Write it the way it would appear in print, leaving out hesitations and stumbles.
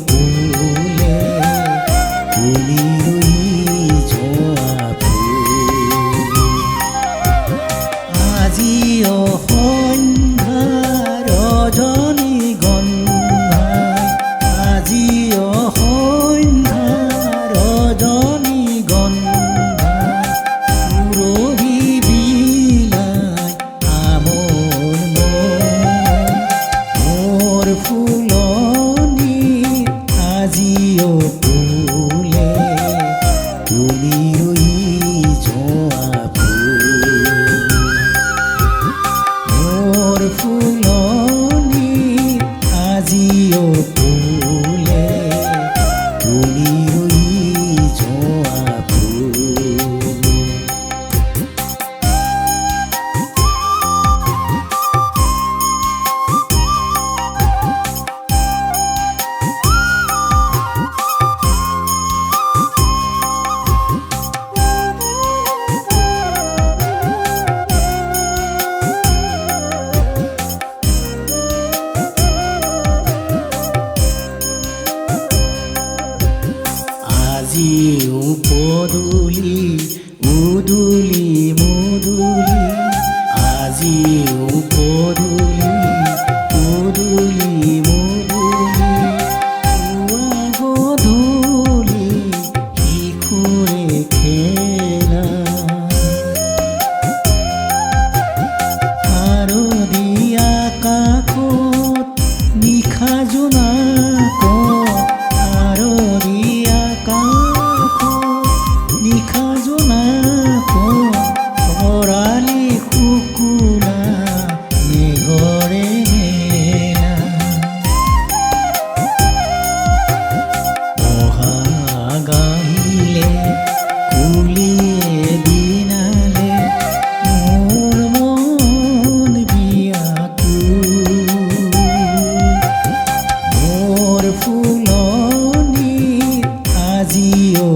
ফুলে তুমি ৰুই যোৱা ফুল আজিও সন্ধ্যা ৰজনীগন্ধা আজিও সন্ধ্যা ৰজনীগন্ধা পুৰহি বিলাই আমোল মোৰ ফুলনি আজিও ফুলে তুমি ৰুই যোৱা ফুল মোৰ ফুলনি আজিও ফুলে তুমি ৰুই যোৱা ফুল আজিও পদূলি উদুলি মুদুলি আজিও পদূলি উদুলি মুদুলি পুৱা গধূলি শিশুৰে খেলা শাৰদীয়া আকাশত নিশা জোনাকত শাৰদীয়া নিশা জোনাকত ভৰালি শুকুলা মেঘৰে মেলা অহা গাহিলে কুলিয়ে দিনালে মোৰ মন বিয়াকুল মোৰ ফুলনি আজিও